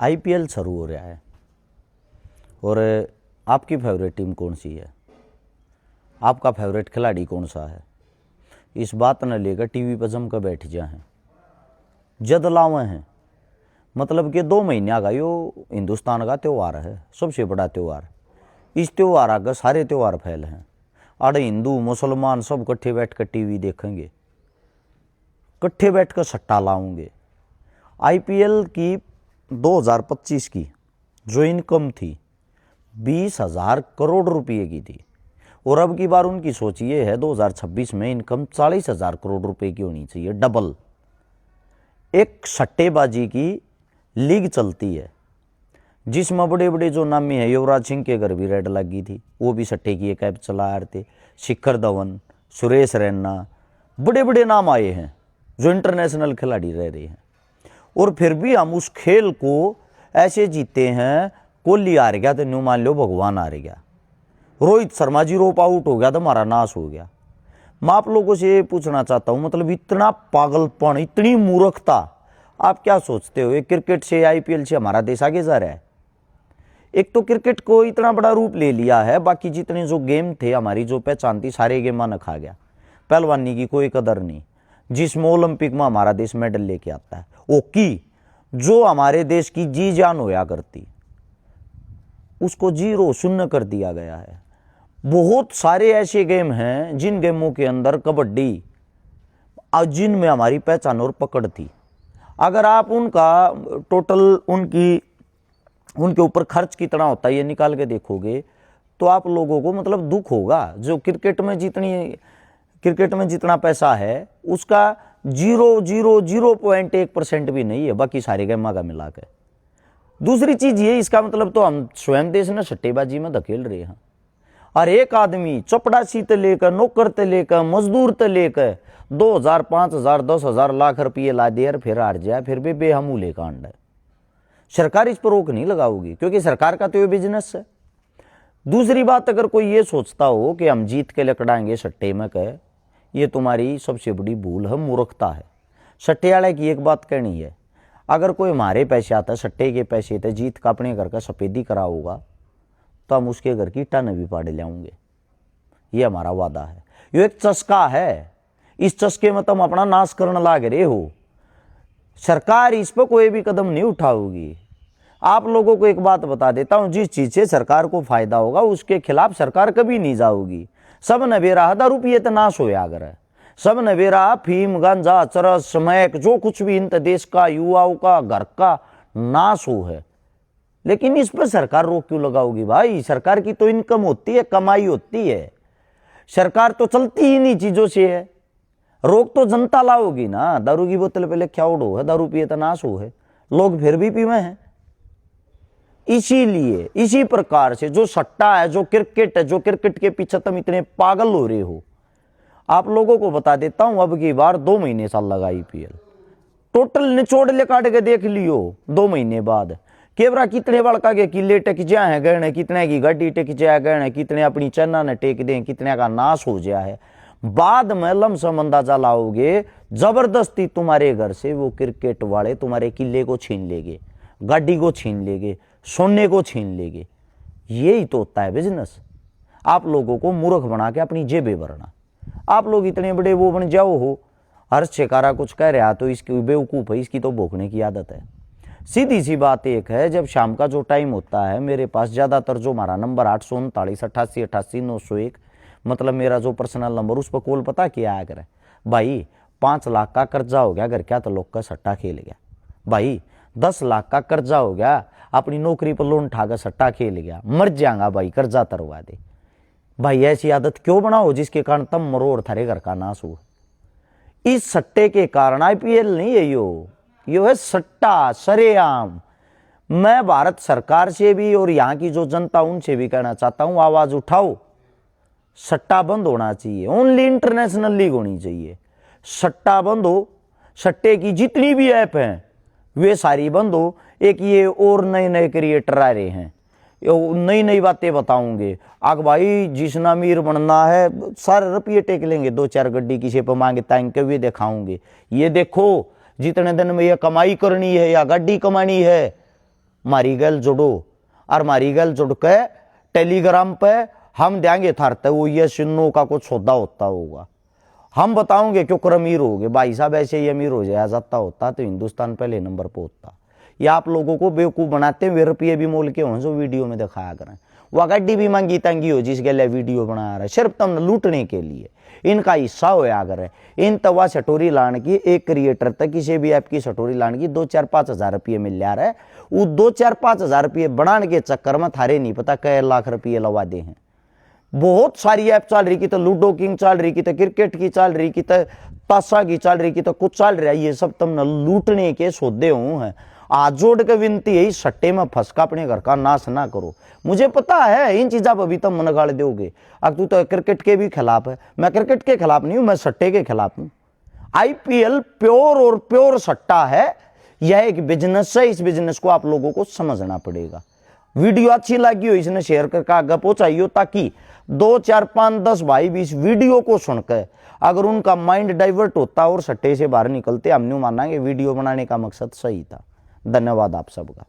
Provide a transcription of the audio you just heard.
IPL शुरू हो रहा है और आपकी फेवरेट टीम कौन सी है, आपका फेवरेट खिलाड़ी कौन सा है, इस बात न लेकर टीवी पर जम कर बैठ जा हैं, जद लावे हैं। मतलब कि 2 महीने का यो हिंदुस्तान का त्यौहार है, सबसे बड़ा त्यौहार। इस त्यौहार आगे सारे त्यौहार फैल हैं। अरे हिंदू मुसलमान सब इकट्ठे बैठ कर टीवी देखेंगे, इकट्ठे बैठ कर सट्टा लाऊंगे। आईपीएल की 2025 की जो इनकम थी 20,000 करोड़ रुपए की थी, और अब की बार उनकी सोच ये है 2026 में इनकम 40,000 करोड़ रुपए की होनी चाहिए, डबल। एक सट्टेबाजी की लीग चलती है जिसमें बड़े बड़े जो नामी है, युवराज सिंह के घर भी रेड लगी थी, वो भी सट्टे की एक ऐप चला रहे थे। शिखर धवन, सुरेश रैना, बड़े बड़े नाम आए हैं जो इंटरनेशनल खिलाड़ी रह रहे हैं। और फिर भी हम उस खेल को ऐसे जीते हैं, कोहली हार गया तो न्यू मान लो भगवान हार गया, रोहित शर्मा जी रोप आउट हो गया तो हमारा नाश हो गया। मैं आप लोगों से ये पूछना चाहता हूं, मतलब इतना पागलपन, इतनी मूर्खता, आप क्या सोचते हो? क्रिकेट से, आईपीएल से हमारा देश आगे जा रहा है। एक तो क्रिकेट को इतना बड़ा रूप ले लिया है, बाकी जितने जो गेम थे, हमारी जो पहचान थी, सारे गेम ने खा गया। पहलवानी की कोई कदर नहीं, जिसमें ओलंपिक में हमारा देश मेडल लेके आता है। हॉकी जो हमारे देश की जी जान होया करती, उसको 0 शून्य कर दिया गया है। बहुत सारे ऐसे गेम हैं जिन गेमों के अंदर कबड्डी, जिनमें हमारी पहचान और पकड़ थी। अगर आप उनका टोटल उनके ऊपर खर्च कितना होता है ये निकाल के देखोगे तो आप लोगों को मतलब दुख होगा। जो क्रिकेट में जितना पैसा है उसका 0.1% भी नहीं है बाकी सारे गेमा का मिला के। दूसरी चीज ये, इसका मतलब तो हम स्वयं देश ने सट्टेबाजी में धकेल रहे हैं। और एक आदमी चपड़ासी से लेकर, नौकर से लेकर, मजदूर से लेकर 2,000, 5,000, 10,000 लाख रुपये ला दे और फिर हार जाए, फिर भी बेहमूले कांड है। सरकार इस पर रोक नहीं लगाओगी क्योंकि सरकार का तो ये बिजनेस है। दूसरी बात, अगर कोई ये सोचता हो कि हम जीत के लकड़ाएंगे सट्टे में कह, ये तुम्हारी सबसे बड़ी भूल है, मूर्खता है। सट्टे वाले की एक बात कहनी है, अगर कोई हमारे पैसे आता है, सट्टे के पैसे थे, जीत का अपने घर का सफेदी करा होगा तो हम उसके घर की टन भी पाड़ लाऊंगे। ये हमारा वादा है। ये एक चस्का है, इस चस्के में तुम अपना नाश करने लाग रहे हो। सरकार इस पर कोई भी कदम नहीं उठाओगी। आप लोगों को एक बात बता देता हूं, जिस चीज से सरकार को फायदा होगा उसके खिलाफ सरकार कभी नहीं जाओगी। सब नवेरा 1000 रुपये तो नाश होया अगर, सब नवेरा फीम, गांजा, चरस, स्मैक, जो कुछ भी इन देश का, युवाओं का, घर का नाश हो है। लेकिन इस पर सरकार रोक क्यों लगाओगी भाई? सरकार की तो इनकम होती है, कमाई होती है। सरकार तो चलती ही नहीं चीजों से है। रोक तो जनता लाओगी ना। दारू की बोतल पे लिखा उड़ो है, दारू पिए तो नाश हो है, लोग फिर भी पीवे हैं। इसीलिए इसी प्रकार से जो सट्टा है, जो क्रिकेट है, जो क्रिकेट के पीछे तुम इतने पागल हो रहे हो, आप लोगों को बता देता हूं, अब की बार 2 महीने साल लगा आईपीएल, टोटल निचोड़ ले काट के देख लियो 2 महीने बाद केवरा कितने बड़का के किले टेक जा है गहने, कितने की गाड़ी टेक जा गहने, कितने अपनी चन्ना ने टेक दें, कितने का नाश हो जाए है। बाद में लमसम अंदाजा लाओगे, जबरदस्ती तुम्हारे घर से वो क्रिकेट वाले तुम्हारे किले को छीन लेंगे, गाड़ी को छीन लेंगे, सोने को छीन लेंगे। यही तो होता है बिजनेस। आप लोगों को मूर्ख बना के अपनी जेबें भरना। आप लोग इतने बड़े वो बन जाओ हो, हर शेकारा कुछ कह रहा तो इसकी बेवकूफ है, इसकी तो भोंकने की आदत है। सीधी सी बात एक है, जब शाम का जो टाइम होता है, मेरे पास ज्यादातर जो हमारा नंबर 839 88 88 901, मतलब मेरा जो पर्सनल नंबर, उस पर कॉल पता क्या आया करे, भाई 5 लाख का कर्जा हो गया घर क्या, तो लोग का सट्टा खेल गया। भाई 10 लाख का कर्जा हो गया, अपनी नौकरी पर लोन उठाकर सट्टा खेल गया, मर जाएगा भाई, कर्जा तरवा दे। भाई ऐसी आदत क्यों बनाओ जिसके कारण तुम मरो और थारे घर का नाश हो। इस सट्टे के कारण आईपीएल नहीं है यो है सट्टा सरेआम। मैं भारत सरकार से भी और यहाँ की जो जनता उनसे भी कहना चाहता हूं, आवाज उठाओ, सट्टा बंद होना चाहिए। ओनली इंटरनेशनल लीग होनी चाहिए। सट्टा बंद हो, सट्टे की जितनी भी ऐप हैं वे सारी बंद हो। एक ये और नए नए क्रिएटर आ रहे हैं, नई नई बातें बताऊंगे। आग भाई जिसना अमीर बनना है सारे रुपये टेक लेंगे, 2-4 गड्डी किसी पर मांगे तांग के भी दिखाऊंगे। ये देखो जितने दिन में ये कमाई करनी है या गड्डी कमानी है, मारी गल जुड़ो और मारी गल जुड़ के टेलीग्राम पे हम देंगे थारते वो ये सिन्नो का कुछ सौदा होता होगा, हम बताओगे क्यों कर अमीर हो गए भाई साहब, ऐसे ही अमीर हो जाया जाता होता तो हिंदुस्तान पहले नंबर पर होता। ये आप लोगों को बेवकूफ़ बनाते हैं, वे रुपये भी मोल के हों जो वीडियो में दिखाया करें, वह गड्डी भी मंगी तंगी हो जिस गले वीडियो बना रहा है सिर्फ तुम लूटने के लिए, इनका हिस्सा होया करे। इन तवा सटोरी लाने की एक क्रिएटर तक किसी भी ऐप की सटोरी लाने की 2-4-5 हज़ार रुपये मिल जा रहा है, वो 2-4-5 हज़ार रुपये बनाने के चक्कर में थारे नहीं पता कई लाख रुपये लवा दे हैं। बहुत सारी ऐप चल रही की तो लूडो किंग चल रही की तो क्रिकेट की चल रही की तो ताशा की चल रही की तो कुछ चल रहा है, ये सब तुम लूटने के सौदे हूं हैं। आज जोड़ के विनती है सट्टे में फंसका अपने घर का नाश ना करो। मुझे पता है इन चीज़ों पर भी तुम मन गाड़ दोगे, अब तू तो क्रिकेट के भी खिलाफ है, मैं क्रिकेट के खिलाफ नहीं हूं, मैं सट्टे के खिलाफ हूं। IPL प्योर और प्योर सट्टा है, यह एक बिजनेस है, इस बिजनेस को आप लोगों को समझना पड़ेगा। वीडियो अच्छी लगी हो इसने शेयर करके आगे पहुंचाइयो, ताकि 2, 4, 5, 10 भाई भी इस वीडियो को सुनकर अगर उनका माइंड डाइवर्ट होता और सट्टे से बाहर निकलते, हम नहीं मानेंगे वीडियो बनाने का मकसद सही था। धन्यवाद आप सबका।